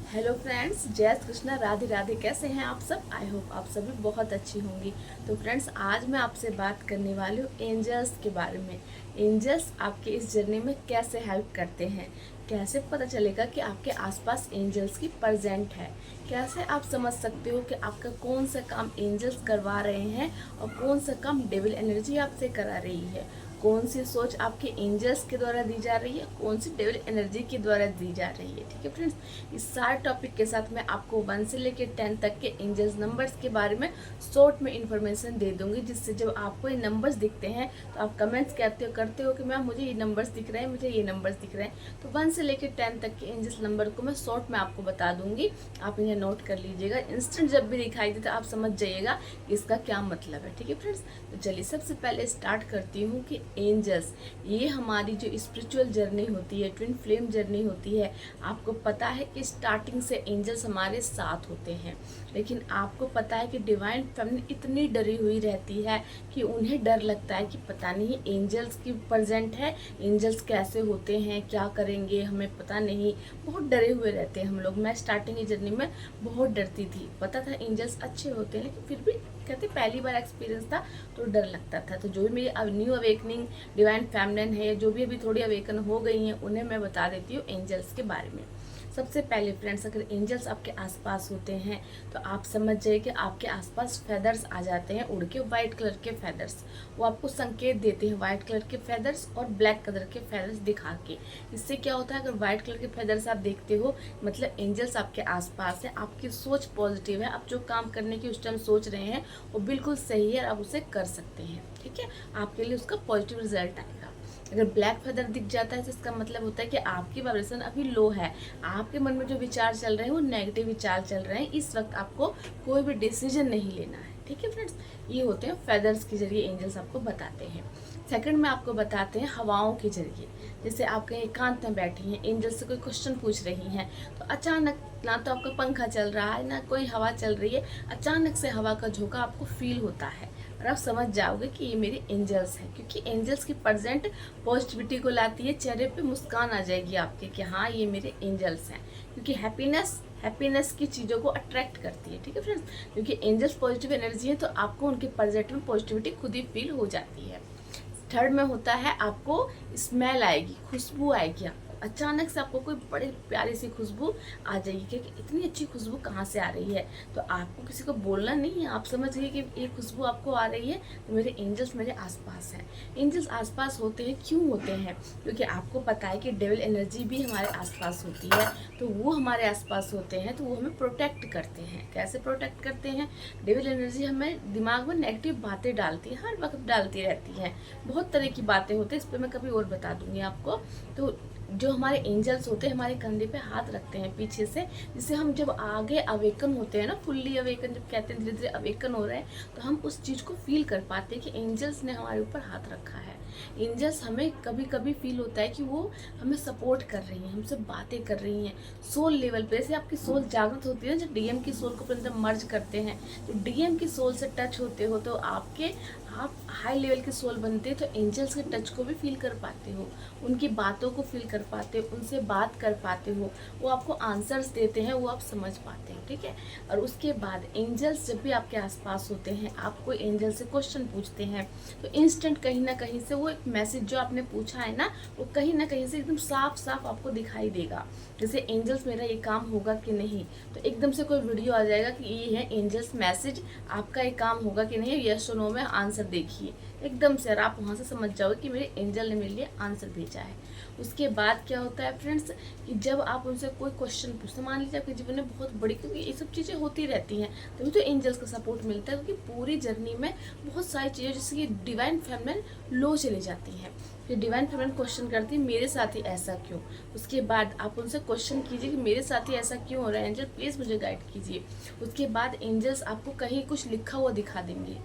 Hello friends, जय श्री कृष्णा, राधे राधे। कैसे हैं आप सब? आई होप आप सभी बहुत अच्छी होंगी। तो फ्रेंड्स, आज मैं आपसे बात करने वाली हूँ एंजल्स के बारे में। एंजल्स आपके इस जर्नी में कैसे हेल्प करते हैं, कैसे पता चलेगा कि आपके आसपास एंजल्स की प्रेजेंट है, कैसे आप समझ सकते हो कि आपका कौन सा काम एंजल्स करवा रहे हैं और कौन सा काम डेविल एनर्जी आपसे करा रही है, कौन सी सोच आपके एंजल्स के द्वारा दी जा रही है, कौन सी डेविल एनर्जी के द्वारा दी जा रही है। ठीक है फ्रेंड्स, इस सारे टॉपिक के साथ मैं आपको 1 से लेकर 10 तक के एंजल्स नंबर्स के बारे में शॉर्ट में इंफॉर्मेशन दे दूंगी, जिससे जब आपको ये नंबर्स दिखते हैं तो आप कमेंट्स करते हो कि मैम मुझे ये नंबर्स दिख रहे हैं, मुझे ये नंबर्स दिख रहे हैं। तो 1 से लेकर 10 तक के एंजल्स नंबर को मैं शॉर्ट में आपको बता दूंगी, आप इन्हें नोट कर लीजिएगा। इंस्टेंट जब भी दिखाई दे तो आप समझ जाइएगा इसका क्या मतलब है। ठीक है फ्रेंड्स, तो चलिए सबसे पहले स्टार्ट करती हूँ कि एंजल्स ये हमारी जो स्पिरिचुअल जर्नी होती है, ट्विन फ्लेम जर्नी होती है। आपको पता है कि स्टार्टिंग से एंजल्स हमारे साथ होते हैं, लेकिन आपको पता है कि डिवाइन फेमिनिन इतनी डरी हुई रहती है कि उन्हें डर लगता है कि पता नहीं एंजल्स की प्रेजेंट है, एंजल्स कैसे होते हैं, क्या करेंगे, हमें पता नहीं। बहुत डरे हुए रहते हैं हम लोग। मैं स्टार्टिंग की जर्नी में बहुत डरती थी। पता था एंजल्स अच्छे होते हैं, लेकिन फिर भी कहते पहली बार एक्सपीरियंस था तो डर लगता था। तो जो भी मेरी न्यू अवेकनिंग डिवाइन फेमिनिन है, जो भी अभी थोड़ी अवेकन हो गई हैं, उन्हें मैं बता देती हूँ एंजल्स के बारे में। सबसे पहले फ्रेंड्स, अगर एंजल्स आपके आसपास होते हैं तो आप समझ जाइए कि आपके आसपास फेदर्स आ जाते हैं उड़ के, वाइट कलर के फेदर्स। वो आपको संकेत देते हैं वाइट कलर के फेदर्स और ब्लैक कलर के फेदर्स दिखा के। इससे क्या होता है, अगर वाइट कलर के फेदर्स आप देखते हो मतलब एंजल्स आपके आसपास है, आपकी सोच पॉजिटिव है, आप जो काम करने की उस टाइम सोच रहे हैं वो बिल्कुल सही है, आप उसे कर सकते हैं। ठीक है, आपके लिए उसका पॉजिटिव रिजल्ट आएगा। अगर ब्लैक फेदर दिख जाता है तो इसका मतलब होता है कि आपकी वाइब्रेशन अभी लो है, आपके मन में जो विचार चल रहे हैं वो नेगेटिव विचार चल रहे हैं। इस वक्त आपको कोई भी डिसीजन नहीं लेना है। ठीक है फ्रेंड्स, ये होते हैं फेदर्स के जरिए एंजल्स आपको बताते हैं। सेकंड में आपको बताते हैं हवाओं के जरिए। जैसे आप कहीं एकांत में बैठी हैं, एंजल से कोई क्वेश्चन पूछ रही हैं, तो अचानक ना तो आपका पंखा चल रहा है ना कोई हवा चल रही है, अचानक से हवा का झोंका आपको फील होता है और आप समझ जाओगे कि ये मेरे एंजल्स हैं, क्योंकि एंजल्स की प्रेजेंट पॉजिटिविटी को लाती है। चेहरे पे मुस्कान आ जाएगी आपके कि हाँ ये मेरे एंजल्स हैं, क्योंकि हैप्पीनेस की चीज़ों को अट्रैक्ट करती है। ठीक है फ्रेंड्स, क्योंकि एंजल्स पॉजिटिव एनर्जी है तो आपको उनके प्रेजेंट में पॉजिटिविटी खुद ही फील हो जाती है। थर्ड में होता है आपको स्मेल आएगी, खुशबू आएगी। आपको अचानक से आपको कोई बड़ी प्यारी सी खुशबू आ जाएगी कि इतनी अच्छी खुशबू कहाँ से आ रही है। तो आपको किसी को बोलना नहीं है, आप समझ गए कि ये खुशबू आपको आ रही है तो मेरे एंजल्स मेरे आसपास हैं। एंजल्स आसपास होते हैं, क्यों होते हैं? क्योंकि आपको पता है कि डेविल एनर्जी भी हमारे आसपास होती है, तो वो हमारे आसपास होते हैं तो वो हमें प्रोटेक्ट करते हैं। कैसे प्रोटेक्ट करते हैं? डेविल एनर्जी हमें दिमाग में नेगेटिव बातें डालती है, हर वक्त डालती रहती है। बहुत तरह की बातें होती है, इस पर मैं कभी और बता दूंगी आपको। तो जो हमारे एंजल्स होते हैं हमारे कंधे पे हाथ रखते हैं पीछे से, जिससे हम जब आगे अवेकन होते हैं ना, फुल्ली अवेकन जब कहते हैं, धीरे धीरे अवेकन हो रहे हैं, तो हम उस चीज़ को फील कर पाते हैं कि एंजल्स ने हमारे ऊपर हाथ रखा है। एंजल्स हमें कभी कभी फील होता है कि वो हमें सपोर्ट कर रही हैं, हमसे बातें कर रही हैं सोल लेवल पे। जैसे आपकी सोल जागृत होती है, जब डीएम की सोल को अपने अंदर मर्ज करते हैं, तो डीएम की सोल से टच होते हो तो आप हाई लेवल के सोल बनते हैं, तो एंजल्स के टच को भी फील कर पाते हो, उनकी बातों को फील कर पाते हो, उनसे बात कर पाते हो, वो आपको आंसर्स देते हैं, वो आप समझ पाते हैं। ठीक है, और उसके बाद एंजल्स जब भी आपके आसपास होते हैं, आप कोई एंजल से क्वेश्चन पूछते हैं तो इंस्टेंट कहीं ना कहीं से वो एक मैसेज जो आपने पूछा है ना, वो कहीं ना कहीं से एकदम साफ साफ आपको दिखाई देगा। जैसे एंजल्स मेरा ये काम होगा कि नहीं, तो एकदम से कोई वीडियो आ जाएगा कि ये है एंजल्स मैसेज, आपका ये काम होगा कि नहीं, यस और नो में आंसर देखिए एकदम से, और आप वहाँ से समझ जाओगे कि मेरे एंजल ने मेरे लिए आंसर भेजा है। उसके बाद क्या होता है फ्रेंड्स, कि जब आप उनसे कोई क्वेश्चन पूछते, मान लीजिए आपके जीवन में बहुत बड़ी, क्योंकि ये सब चीज़ें होती रहती हैं तभी तो एंजल्स का सपोर्ट मिलता है, क्योंकि पूरी जर्नी में बहुत सारी चीज़ें जैसे कि डिवाइन फेमिनिन लो चली जाती हैं, कि डिवाइन फेमिनिन क्वेश्चन करती है मेरे साथ ही ऐसा क्यों। उसके बाद आप उनसे क्वेश्चन कीजिए कि मेरे साथ ही ऐसा क्यों हो रहा है एंजल, प्लीज़ मुझे गाइड कीजिए। उसके बाद एंजल्स आपको कहीं कुछ लिखा हुआ दिखा देंगे,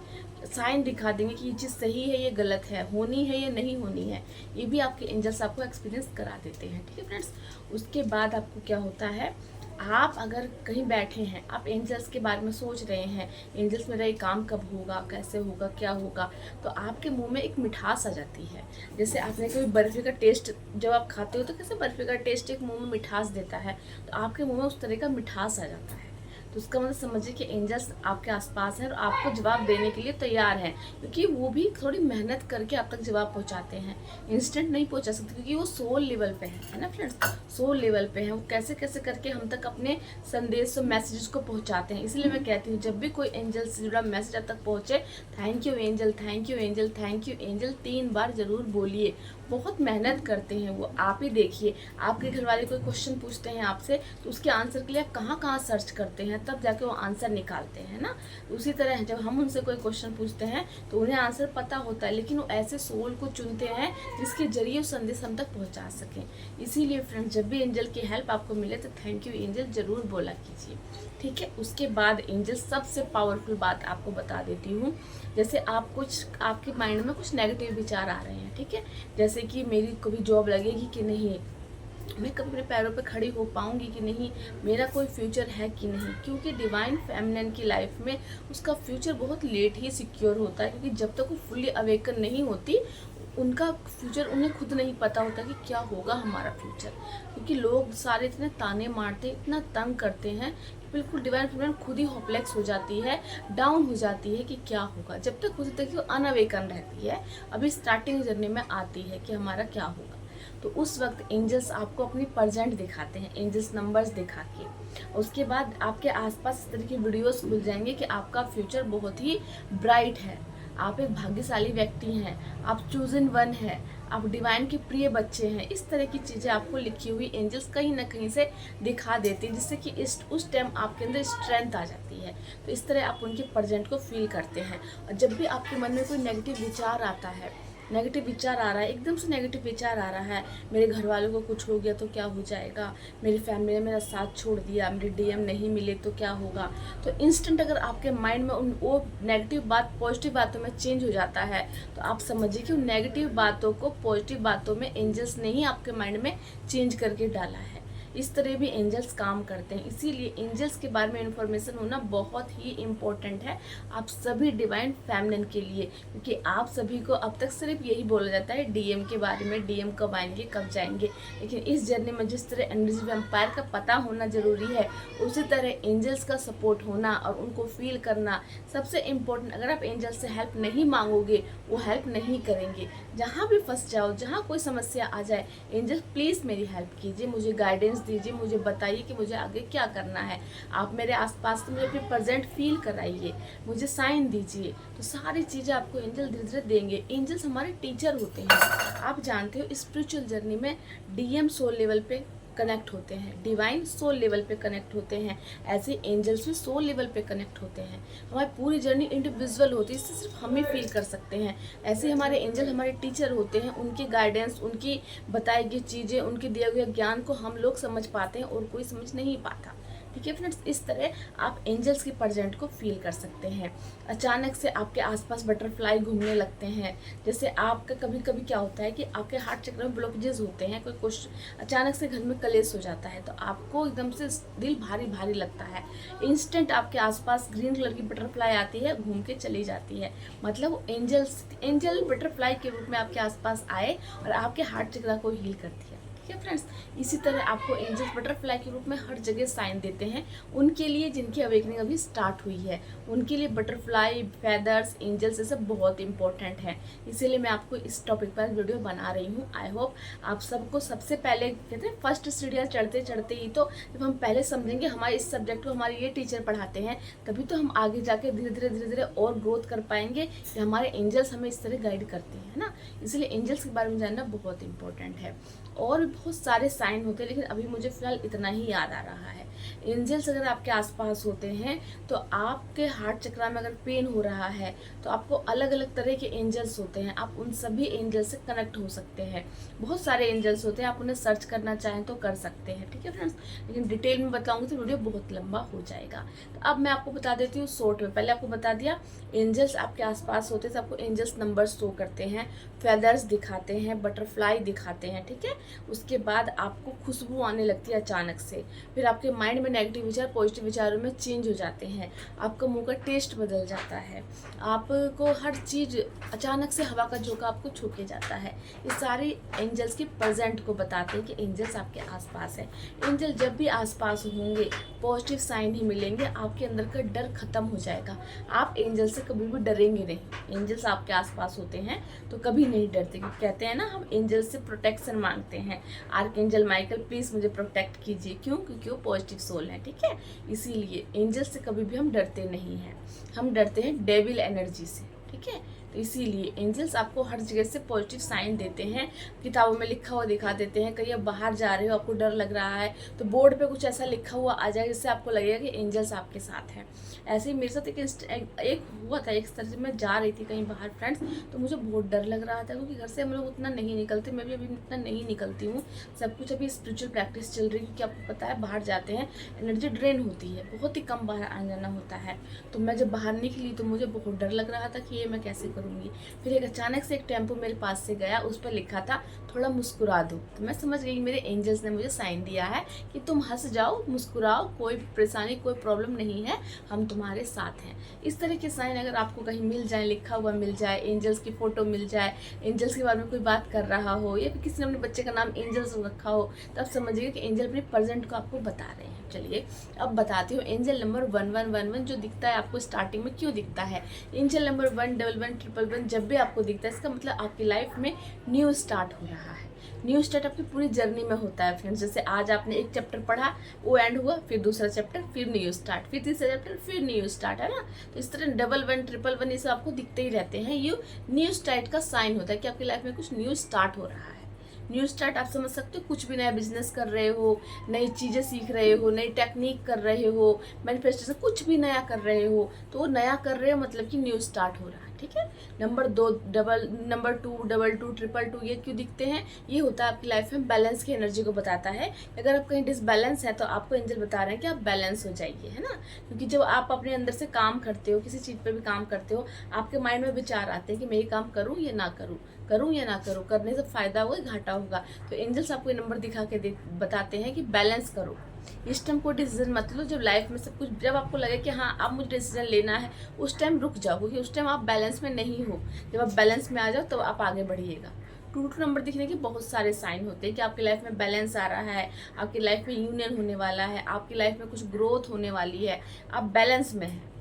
साइन दिखा देंगे कि ये चीज़ सही है, ये गलत है, होनी है या नहीं होनी है। ये भी आपके एंजल्स आपको एक्सपीरियंस करा देते हैं। ठीक है फ्रेंड्स, उसके बाद आपको क्या होता है, आप अगर कहीं बैठे हैं, आप एंजल्स के बारे में सोच रहे हैं, एंजल्स मेरा ये काम कब होगा, कैसे होगा, क्या होगा, तो आपके मुंह में एक मिठास आ जाती है। जैसे आपने कभी बर्फ़ी का टेस्ट जब आप खाते हो तो कैसे बर्फ़ी का टेस्ट एक मुंह में मिठास देता है, तो आपके मुंह में उस तरह का मिठास आ जाता है। तो उसका मतलब समझिए कि एंजल्स आपके आसपास हैं और आपको जवाब देने के लिए तैयार हैं, क्योंकि वो भी थोड़ी मेहनत करके आप तक जवाब पहुंचाते हैं। इंस्टेंट नहीं पहुंचा सकते, क्योंकि वो सोल लेवल पे है ना फ्रेंड्स, सोल लेवल पे है। वो कैसे कैसे करके हम तक अपने संदेश और मैसेजेस को पहुंचाते हैं। इसलिए मैं कहती हूँ, जब भी कोई एंजल से जुड़ा मैसेज आप तक पहुंचे, thank you angel, thank you angel, thank you angel 3 बार जरूर बोलिए। बहुत मेहनत करते हैं वो, आप ही देखिए। आपके घर वाले कोई क्वेश्चन पूछते हैं आपसे, तो उसके आंसर के लिए आप कहाँ कहाँ सर्च करते हैं, तब जाके वो आंसर निकालते हैं ना। उसी तरह जब हम उनसे कोई क्वेश्चन पूछते हैं तो उन्हें आंसर पता होता है, लेकिन वो ऐसे सोल को चुनते हैं जिसके जरिए संदेश हम तक पहुंचा सकें। इसीलिए फ्रेंड्स, जब भी एंजल की हेल्प आपको मिले तो थैंक यू एंजल जरूर बोला कीजिए, ठीक है। उसके बाद एंजल सबसे पावरफुल बात आपको बता देती हूँ। जैसे आप कुछ, आपके माइंड में कुछ नेगेटिव विचार आ रहे हैं, ठीक है, जैसे कि मेरी कभी जॉब लगेगी कि नहीं, मैं कभी अपने पैरों पे खड़ी हो पाऊंगी कि नहीं, मेरा कोई फ्यूचर है कि नहीं, क्योंकि डिवाइन फेमिनिन की लाइफ में उसका फ्यूचर बहुत लेट ही सिक्योर होता है, क्योंकि जब तक वो फुल्ली अवेकन नहीं होती, उनका फ्यूचर उन्हें खुद नहीं पता होता कि क्या होगा हमारा फ्यूचर। क्योंकि लोग सारे इतने ताने मारते, इतना तंग करते हैं कि बिल्कुल डिवाइन फेमिनिन खुद ही होपलेस हो जाती है, डाउन हो जाती है कि क्या होगा। जब तक खुद तक वो अनअवेकन रहती है, अभी स्टार्टिंग जर्नी में आती है कि हमारा क्या होगा। तो उस वक्त एंजल्स आपको अपनी प्रेजेंट दिखाते हैं, एंजल्स नंबर्स दिखा के। उसके बाद आपके आसपास इस तरह की वीडियोस खुल जाएंगे कि आपका फ्यूचर बहुत ही ब्राइट है, आप एक भाग्यशाली व्यक्ति हैं, आप चूजन वन है, आप डिवाइन के प्रिय बच्चे हैं। इस तरह की चीज़ें आपको लिखी हुई एंजल्स कहीं ना कहीं से दिखा देती है, जिससे कि उस टाइम आपके अंदर स्ट्रेंथ आ जाती है। तो इस तरह आप उनके प्रेजेंट को फील करते हैं। और जब भी आपके मन में कोई नेगेटिव विचार आता है, नेगेटिव विचार आ रहा है, एकदम से नेगेटिव विचार आ रहा है, मेरे घर वालों को कुछ हो गया तो क्या हो जाएगा, मेरी फैमिली ने मेरा साथ छोड़ दिया, मेरे डीएम नहीं मिले तो क्या होगा, तो इंस्टेंट अगर आपके माइंड में उन वो नेगेटिव बात पॉजिटिव बातों में चेंज हो जाता है, तो आप समझिए कि उन नेगेटिव बातों को पॉजिटिव बातों में एंजल्स ने ही आपके माइंड में चेंज करके डाला है। इस तरह भी एंजल्स काम करते हैं। इसीलिए एंजल्स के बारे में इन्फॉर्मेशन होना बहुत ही इम्पोर्टेंट है आप सभी डिवाइन फेमिनिन के लिए, क्योंकि आप सभी को अब तक सिर्फ यही बोला जाता है डीएम के बारे में, डीएम कब आएंगे, कब जाएंगे। लेकिन इस जर्नी में जिस तरह एनर्जी वैम्पायर का पता होना जरूरी है, उसी तरह एंजल्स का सपोर्ट होना और उनको फील करना सबसे इम्पोर्टेंट। अगर आप एंजल्स से हेल्प नहीं मांगोगे, वो हेल्प नहीं करेंगे। जहाँ भी फंस जाओ, जहाँ कोई समस्या आ जाए, एंजल प्लीज़ मेरी हेल्प कीजिए, मुझे गाइडेंस दीजिए, मुझे बताइए कि मुझे आगे क्या करना है। आप मेरे आसपास तो मुझे अपनी प्रेजेंट फील कराइए, मुझे साइन दीजिए। तो सारी चीज़ें आपको एंजल धीरे धीरे देंगे। एंजल्स हमारे टीचर होते हैं। आप जानते हो स्पिरिचुअल जर्नी में डीएम सोल लेवल पे कनेक्ट होते हैं, डिवाइन सोल लेवल पे कनेक्ट होते हैं, ऐसे एंजल्स भी सोल लेवल पे कनेक्ट होते हैं। हमारी पूरी जर्नी इंडिविजुअल होती है, इससे सिर्फ हम ही फील कर सकते हैं। ऐसे हमारे एंजल हमारे टीचर होते हैं, उनकी गाइडेंस, उनकी बताई गई चीज़ें, उनके दिए हुए ज्ञान को हम लोग समझ पाते हैं और कोई समझ नहीं पाता, ठीक है फ्रेंड्स। इस तरह आप एंजल्स की प्रेजेंट को फील कर सकते हैं। अचानक से आपके आसपास बटरफ्लाई घूमने लगते हैं। जैसे आपका कभी कभी क्या होता है कि आपके हार्ट चक्र में ब्लॉकेजेस होते हैं, कोई क्वेश्चन अचानक से घर में कलेश हो जाता है, तो आपको एकदम से दिल भारी भारी लगता है। इंस्टेंट आपके आसपास ग्रीन कलर की बटरफ्लाई आती है, घूम के चली जाती है, मतलब एंजल बटरफ्लाई के रूप में आपके आसपास आए और आपके हार्ट चक्र को हील करती है, ठीक है फ्रेंड्स। इसी तरह आपको एंजल्स बटरफ्लाई के रूप में हर जगह साइन देते हैं उनके लिए जिनकी अवेकनिंग अभी स्टार्ट हुई है। उनके लिए बटरफ्लाई, फेदर्स, एंजल्स ये सब बहुत इंपॉर्टेंट है। इसीलिए मैं आपको इस टॉपिक पर वीडियो बना रही हूँ। आई होप आप सबको सबसे पहले कहते हैं फर्स्ट सीढ़ियाँ चढ़ते चढ़ते ही, तो जब हम पहले समझेंगे हमारे इस सब्जेक्ट को हमारे ये टीचर पढ़ाते हैं, तभी तो हम आगे जाके धीरे धीरे और ग्रोथ कर पाएंगे कि हमारे एंजल्स हमें इस तरह गाइड करते हैं ना। इसलिए एंजल्स के बारे में जानना बहुत इंपॉर्टेंट है। और बहुत सारे साइन होते हैं, लेकिन अभी मुझे फिलहाल इतना ही याद आ रहा है। एंजल्स अगर आपके आसपास होते हैं तो आपके हार्ट चक्रा में अगर पेन हो रहा है तो आपको अलग अलग तरह के एंजल्स होते हैं, आप उन सभी एंजल्स से कनेक्ट हो सकते हैं। बहुत सारे एंजल्स होते हैं, आप उन्हें सर्च करना चाहें तो कर सकते हैं, ठीक है फ्रेंड्स। लेकिन डिटेल में बताऊंगी तो वीडियो बहुत लंबा हो जाएगा। तो अब मैं आपको बता देती हूँ शॉर्ट में। पहले आपको बता दिया एंजल्स आपके आसपास होते हैं तो आपको एंजल्स नंबर शो करते हैं, फेदर्स दिखाते हैं, बटरफ्लाई दिखाते हैं, ठीक है। उसके बाद आपको खुशबू आने लगती है अचानक से, फिर आपके माइंड में नेगेटिव विचार पॉजिटिव विचारों में चेंज हो जाते हैं, आपका मुंह का टेस्ट बदल जाता है, आपको हर चीज़ अचानक से हवा का झोंका आपको छू के जाता है। ये सारे एंजल्स के प्रेजेंट को बताते हैं कि एंजल्स आपके आसपास है। एंजल जब भी आसपास होंगे पॉजिटिव साइन ही मिलेंगे, आपके अंदर का डर खत्म हो जाएगा। आप एंजल से कभी भी डरेंगे नहीं। एंजल्स आपके आसपास होते हैं तो कभी नहीं डरते, क्योंकि कहते हैं ना हम एंजल से प्रोटेक्शन मांगते हैं, आर्कएंजल माइकल प्लीज मुझे प्रोटेक्ट कीजिए। क्यों? क्योंकि वो पॉजिटिव सोल है, ठीक है। इसीलिए एंजल से कभी भी हम डरते नहीं हैं, हम डरते हैं डेविल एनर्जी से, ठीक है। तो इसीलिए एंजल्स आपको हर जगह से पॉजिटिव साइन देते हैं, किताबों में लिखा हुआ दिखा देते हैं। कहीं आप बाहर जा रहे हो, आपको डर लग रहा है तो बोर्ड पे कुछ ऐसा लिखा हुआ आ जाए जिससे आपको लगेगा कि एंजल्स आपके साथ हैं। ऐसे ही मेरे साथ एक हुआ था, एक तरह से मैं जा रही थी कहीं बाहर फ्रेंड्स, तो मुझे बहुत डर लग रहा था, क्योंकि घर से हम लोग उतना नहीं निकलते, मैं भी अभी उतना नहीं निकलती हूँ। सब कुछ अभी स्पिरिचुअल प्रैक्टिस चल रही है, क्योंकि आपको पता है बाहर जाते हैं एनर्जी ड्रेन होती है, बहुत ही कम बाहर आना जाना होता है। तो मैं जब बाहर निकली तो मुझे बहुत डर लग रहा था कि ये मैं कैसे करूँगी। फिर एक अचानक से एक टेम्पो मेरे पास से गया, उस पर लिखा था थोड़ा मुस्कुरा दो। तो मैं समझ गई मेरे एंजल्स ने मुझे साइन दिया है कि तुम हंस जाओ, मुस्कुराओ, कोई परेशानी कोई प्रॉब्लम नहीं है, हम तुम्हारे साथ हैं। इस तरह के साइन अगर आपको कहीं मिल जाए, लिखा हुआ मिल जाए, एंजल्स की फ़ोटो मिल जाए, एंजल्स के बारे में कोई बात कर रहा हो, या फिर किसी ने अपने बच्चे का नाम एंजल्स रखा हो, तो आप समझिए कि एंजल अपने प्रेजेंट को आपको बता रहे हैं। चलिए अब बताती हूँ एंजल नंबर 1111 जो दिखता है आपको स्टार्टिंग में क्यों दिखता है। एंजल नंबर 111 जब भी आपको दिखता है इसका मतलब आपकी लाइफ में न्यू स्टार्ट हो रहा है। न्यू स्टार्ट आपकी पूरी जर्नी में होता है फ्रेंड्स। जैसे आज आपने एक चैप्टर पढ़ा, वो एंड हुआ, फिर दूसरा चैप्टर, फिर न्यू स्टार्ट, फिर तीसरा चैप्टर, फिर न्यू स्टार्ट, है ना। तो इस तरह 1111 111 ये सब आपको दिखते ही रहते हैं। ये न्यू स्टार्ट का साइन होता है कि आपकी लाइफ में कुछ न्यू स्टार्ट हो रहा है। न्यू स्टार्ट आप समझ सकते हो, कुछ भी नया बिजनेस कर रहे हो, नई चीज़ें सीख रहे हो, नई टेक्निक कर रहे हो, मैनिफेस्टेशन कुछ भी नया कर रहे हो, तो वो नया कर रहे हो मतलब कि न्यू स्टार्ट हो रहा है, ठीक है। नंबर 2 नंबर 2 2 2 ये क्यों दिखते हैं? ये होता है आपकी लाइफ में बैलेंस की एनर्जी को बताता है। अगर आप कहीं डिसबैलेंस है तो आपको एंजल बता रहे हैं कि आप बैलेंस हो जाइए, है ना। क्योंकि जब आप अपने अंदर से काम करते हो, किसी चीज़ पर भी काम करते हो, आपके माइंड में विचार आते हैं कि मैं ये काम करूँ या ना करूँ, करूँ या ना करूँ, करने से फ़ायदा होगा घाटा होगा। तो एंजल्स आपको ये नंबर दिखा के बताते हैं कि बैलेंस करो, इस टाइम कोई डिसीजन मत लो। जब लाइफ में सब कुछ, जब आपको लगे कि हाँ अब मुझे डिसीजन लेना है, उस टाइम रुक जाओ, क्योंकि उस टाइम आप बैलेंस में नहीं हो। जब आप बैलेंस में आ जाओ तो आप आगे बढ़िएगा। 2 नंबर दिखने के बहुत सारे साइन होते हैं कि आपकी लाइफ में बैलेंस आ रहा है, आपकी लाइफ में यूनियन होने वाला है, आपकी लाइफ में कुछ ग्रोथ होने वाली है, आप बैलेंस में हैं।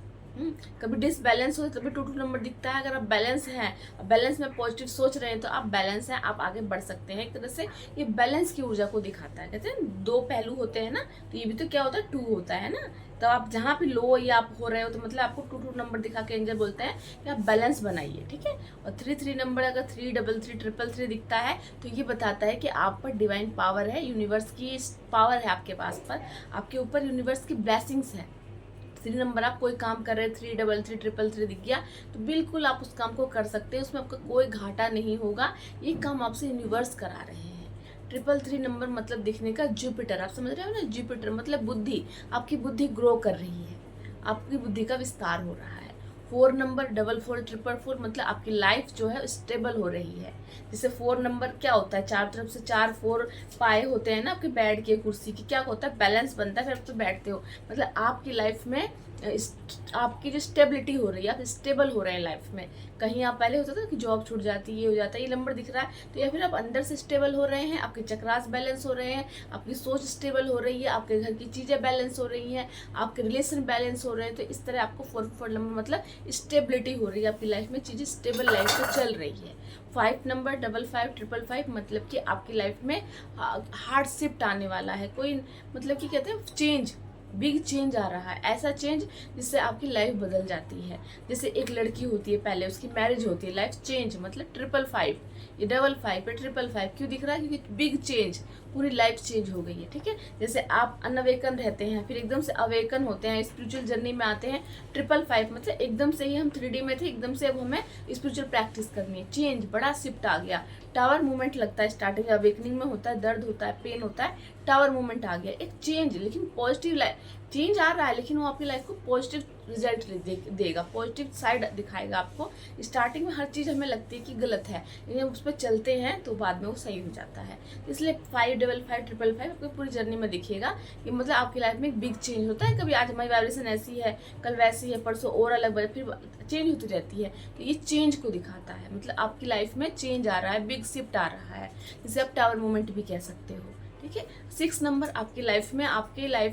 कभी डिसबैलेंस हो तभी 2 नंबर दिखता है। अगर आप बैलेंस हैं, बैलेंस में पॉजिटिव सोच रहे हैं तो आप बैलेंस हैं, आप आगे बढ़ सकते हैं। एक तरह से ये बैलेंस की ऊर्जा को दिखाता है। कहते हैं 2 पहलू होते हैं ना, तो ये भी तो क्या होता है 2 होता है ना। तो आप जहाँ भी लो या आप हो रहे हो तो मतलब आपको 2 नंबर दिखा के एंजल बोलते हैं कि आप बैलेंस बनाइए, ठीक है। और 3 नंबर अगर 3 दिखता है तो ये बताता है कि आप पर डिवाइन पावर है, यूनिवर्स की पावर है आपके पास पर, आपके ऊपर यूनिवर्स की ब्लेसिंग्स है। 3 नंबर आप कोई काम कर रहे हैं, 3 दिख गया तो बिल्कुल आप उस काम को कर सकते हैं, उसमें आपका कोई घाटा नहीं होगा। ये काम आपसे यूनिवर्स करा रहे हैं। 3 नंबर मतलब दिखने का जुपिटर, आप समझ रहे हो ना, जुपिटर मतलब बुद्धि, आपकी बुद्धि ग्रो कर रही है, आपकी बुद्धि का विस्तार हो रहा है। 4 नंबर 4 मतलब आपकी लाइफ जो है स्टेबल हो रही है। जैसे 4 नंबर क्या होता है, चार तरफ से 4 पाए होते हैं ना आपके बेड के, कुर्सी की, क्या होता है बैलेंस बनता है, फिर आप तो बैठते हो। मतलब आपकी लाइफ में आपकी जो स्टेबिलिटी हो रही है, आप स्टेबल हो रहे हैं लाइफ में। कहीं आप पहले होता था कि जॉब छूट जाती है, ये हो जाता है, ये नंबर दिख रहा है तो या फिर आप अंदर से स्टेबल हो रहे हैं, आपके चक्रास बैलेंस हो रहे हैं, आपकी सोच स्टेबल हो रही है, आपके घर की चीज़ें बैलेंस हो रही हैं, आपके रिलेशन बैलेंस हो रहे हैं। तो इस तरह आपको 4 नंबर मतलब स्टेबिलिटी हो रही है आपकी लाइफ में, चीज़ें स्टेबल लाइफ से चल रही है। 5 नंबर 55 मतलब कि आपकी लाइफ में हार्ड शिफ्ट आने वाला है, कोई मतलब कि कहते हैं चेंज, बिग चेंज आ रहा है, ऐसा चेंज जिससे आपकी लाइफ बदल जाती है। जैसे एक लड़की होती है, पहले उसकी मैरिज होती है, लाइफ चेंज मतलब 555, ये 55 पे 555 क्यों दिख रहा है? क्योंकि बिग चेंज, पूरी लाइफ चेंज हो गई है। ठीक है, जैसे आप अनअवेकन रहते हैं, फिर एकदम से अवेकन होते हैं, स्पिरिचुअल जर्नी में आते हैं। 555 मतलब एकदम से ही हम 3D में थे, एकदम से अब हमें स्पिरिचुअल प्रैक्टिस करनी है। चेंज, बड़ा शिफ्ट आ गया। टावर मूवमेंट लगता है, स्टार्टिंग अवेकनिंग में होता है, दर्द होता है, पेन होता है, टावर मूवमेंट आ गया, एक चेंज, लेकिन पॉजिटिव चेंज आ रहा है, लेकिन वो आपकी लाइफ को पॉजिटिव रिजल्ट देगा, पॉजिटिव साइड दिखाएगा आपको। स्टार्टिंग में हर चीज़ हमें लगती है कि गलत है, लेकिन उस पर चलते हैं तो बाद में वो सही हो जाता है। इसलिए 555 555 आपको पूरी जर्नी में दिखेगा कि मतलब आपकी लाइफ में एक बिग चेंज होता है। कभी आज हमारी वाइब्रेशन ऐसी है, कल वैसी है, परसों और अलग, फिर चेंज होती रहती है। तो ये चेंज को दिखाता है, मतलब आपकी लाइफ में चेंज आ रहा है, बिग शिफ्ट आ रहा है, जिसे आप टावर मूवमेंट भी कह सकते हो। ठीक है, 6 नंबर आपकी लाइफ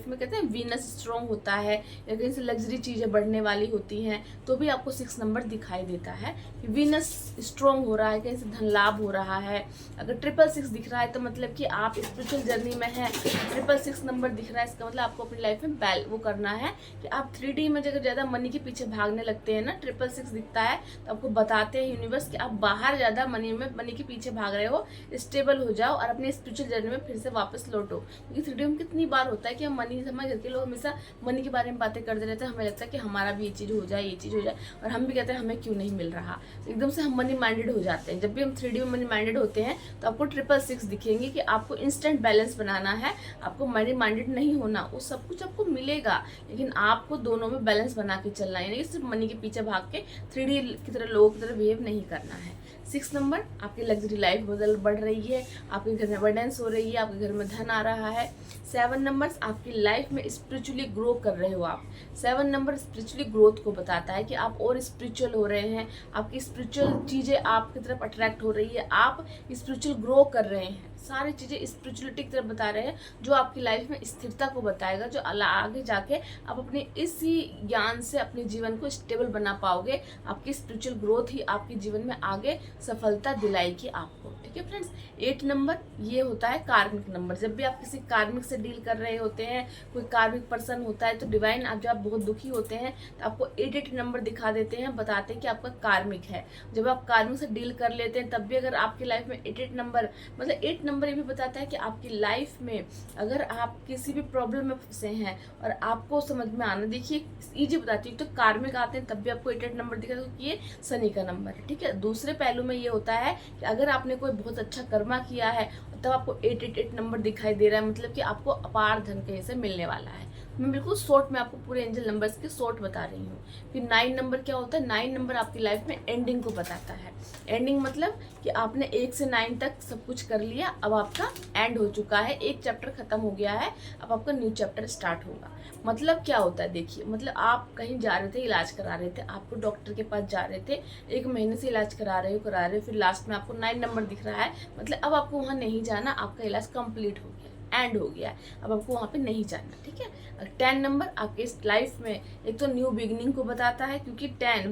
में कहते हैं वीनस स्ट्रॉन्ग होता है, या कहीं से लग्जरी चीज़ें बढ़ने वाली होती हैं तो भी आपको 6 नंबर दिखाई देता है कि वीनस स्ट्रॉन्ग हो रहा है, कहीं से धन लाभ हो रहा है। अगर 666 दिख रहा है तो मतलब कि आप स्पिरिचुअल जर्नी में हैं। 666 नंबर दिख रहा है, इसका मतलब आपको अपनी लाइफ में वो करना है कि आप 3D में जगह ज़्यादा मनी के पीछे भागने लगते हैं ना, 666 दिखता है तो आपको बताते हैं यूनिवर्स कि आप बाहर ज़्यादा मनी के पीछे भाग रहे हो, स्टेबल हो जाओ और अपनी स्पिरिचुअल जर्नी में फिर से वापस लौटो। क्योंकि 3D में कितनी बार होता है कि हम हमारे घर के लोग हमेशा मनी के बारे में बातें करते रहते हैं, हमें लगता है कि हमारा भी ये चीज़ हो जाए, ये चीज़ हो जाए, और हम भी कहते हैं हमें क्यों नहीं मिल रहा। तो एकदम से हम मनी माइंडेड हो जाते हैं। जब भी हम 3D में मनी माइंडेड होते हैं तो आपको 666 दिखेंगे कि आपको इंस्टेंट बैलेंस बनाना है, आपको मनी माइंडेड नहीं होना। वो सब कुछ आपको मिलेगा, लेकिन आपको दोनों में बैलेंस बना के चलना है, यानी कि सिर्फ मनी के पीछे भाग के 3D की तरह लोगों की तरह बिहेव नहीं करना है। 6 नंबर आपकी लग्जरी लाइफ बढ़ रही है, आपके घर में अबंडेंस हो रही है, आपके घर में धन आ रहा है। 7 नंबर्स आपकी लाइफ में स्पिरिचुअली ग्रो कर रहे हो आप। 7 नंबर स्पिरिचुअली ग्रोथ को बताता है कि आप और स्पिरिचुअल हो रहे हैं, आपकी स्पिरिचुअल चीज़ें आपकी तरफ अट्रैक्ट हो रही है, आप स्पिरिचुअल ग्रो कर रहे हैं। सारी चीज़ें स्पिरिचुअलिटी की तरफ बता रहे हैं, जो आपकी लाइफ में स्थिरता को बताएगा, जो आगे जाके आप अपने इसी ज्ञान से अपने जीवन को स्टेबल बना पाओगे। आपकी स्पिरिचुअल ग्रोथ ही आपके जीवन में आगे सफलता दिलाएगी आपको। ठीक है फ्रेंड्स, 8 नंबर ये होता है कार्मिक नंबर। जब भी आप किसी कार्मिक से डील कर रहे होते हैं, कोई कार्मिक पर्सन होता है, तो डिवाइन आप जब आप बहुत दुखी होते हैं तो आपको 8 नंबर दिखा देते हैं, बताते हैं कि आपका कार्मिक है। जब आप कार्मिक से डील कर लेते हैं तब भी अगर आपकी लाइफ में 8 नंबर, मतलब 8 नंबर ये भी बताता है कि आपकी लाइफ में अगर आप किसी भी प्रॉब्लम में फंसे हैं और आपको समझ में आना, देखिए ईजी बताती हूँ, तो कार्मिक आते हैं तब भी आपको 8 नंबर दिखा, क्योंकि ये शनि का नंबर है। ठीक है, दूसरे पहलू में ये होता है कि अगर आपने कोई बहुत अच्छा कर्मा किया है तब आपको 888 नंबर दिखाई दे रहा है, मतलब कि आपको अपार धन कहीं से मिलने वाला है। मैं बिल्कुल शॉर्ट में आपको पूरे एंजल नंबर्स के शॉर्ट बता रही हूँ। फिर 9 नंबर क्या होता है? 9 नंबर आपकी लाइफ में एंडिंग को बताता है। एंडिंग मतलब कि आपने 1 से 9 तक सब कुछ कर लिया, अब आपका एंड हो चुका है, एक चैप्टर खत्म हो गया है, अब आपका न्यू चैप्टर स्टार्ट होगा। मतलब क्या होता है देखिए, मतलब आप कहीं जा रहे थे, इलाज करा रहे थे, आपको डॉक्टर के पास जा रहे थे, 1 महीने से इलाज करा रहे हो, फिर लास्ट में आपको 9 नंबर दिख रहा है, मतलब अब आपको वहाँ नहीं जाना, आपका इलाज कंप्लीट हो गया, एंड हो गया, अब आपको वहाँ पे नहीं जाना। ठीक है, 10 नंबर आपके इस लाइफ में एक तो न्यू बिगनिंग को बताता है, क्योंकि 10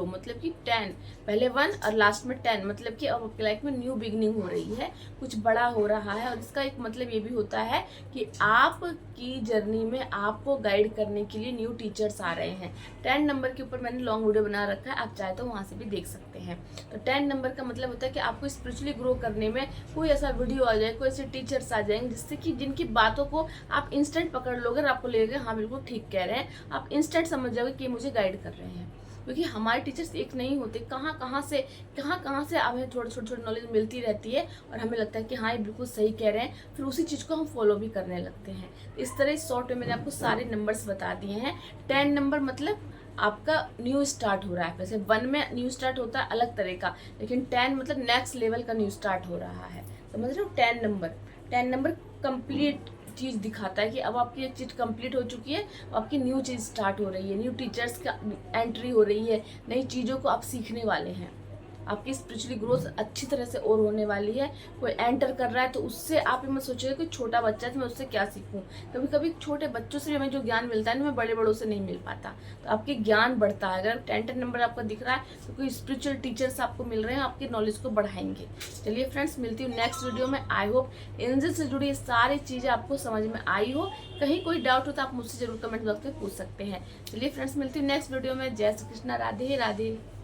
मतलब कि 10 पहले 1 और लास्ट में 10, मतलब कि अब आपकी लाइफ में न्यू बिगनिंग हो रही है, कुछ बड़ा हो रहा है। और इसका एक मतलब ये भी होता है कि आपकी जर्नी में आपको गाइड करने के लिए न्यू टीचर्स आ रहे हैं। 10 नंबर के ऊपर मैंने लॉन्ग वीडियो बना रखा है, आप चाहे तो वहाँ से भी देख सकते हैं। तो 10 नंबर का मतलब होता है कि आपको स्पिरिचुअली ग्रो करने में कोई ऐसा वीडियो आ जाए, कोई ऐसे टीचर्स आ जाएंगे जिससे कि जिनकी बातों को आप इंस्टेंट पकड़ लोगे और आपको लगेगा हाँ बिल्कुल ठीक कह रहे हैं, आप इंस्टेंट समझ जाओगे कि मुझे गाइड कर रहे हैं। क्योंकि हमारे टीचर्स एक नहीं होते, कहाँ कहाँ से हमें छोटे नॉलेज मिलती रहती है और हमें लगता है कि हाँ ये बिल्कुल सही कह रहे हैं, फिर उसी चीज़ को हम फॉलो भी करने लगते हैं। इस तरह शॉर्ट में मैंने आपको सारे नंबर्स बता दिए हैं। 10 नंबर मतलब आपका न्यू स्टार्ट हो रहा है। वैसे 1 में न्यू स्टार्ट होता है अलग तरह का, लेकिन 10 मतलब नेक्स्ट लेवल का न्यू स्टार्ट हो रहा है। समझ रहे हो? 10 नंबर कंप्लीट चीज़ दिखाता है कि अब आपकी एक चीज़ कंप्लीट हो चुकी है, आपकी न्यू चीज़ स्टार्ट हो रही है, न्यू टीचर्स का एंट्री हो रही है, नई चीज़ों को आप सीखने वाले हैं, आपकी स्पिरिचुअली ग्रोथ अच्छी तरह से और होने वाली है। कोई एंटर कर रहा है तो उससे आप ये मत सोचिएगा कि छोटा बच्चा है तो मैं उससे क्या सीखूं। कभी कभी छोटे बच्चों से भी हमें जो ज्ञान मिलता है ना, हमें बड़ों से नहीं मिल पाता, तो आपके ज्ञान बढ़ता है। अगर 10 नंबर आपका दिख रहा है तो कोई स्पिरिचुअल टीचर्स आपको मिल रहे हैं, आपकी नॉलेज को बढ़ाएंगे। चलिए फ्रेंड्स, मिलती हूँ नेक्स्ट वीडियो में। आई होप एंजल से जुड़ी सारी चीज़ें आपको समझ में आई हो। कहीं कोई डाउट हो तो आप मुझसे जरूर कमेंट बॉक्स में पूछ सकते हैं। चलिए फ्रेंड्स, मिलती हूँ नेक्स्ट वीडियो में। जय श्री कृष्णा, राधे राधे।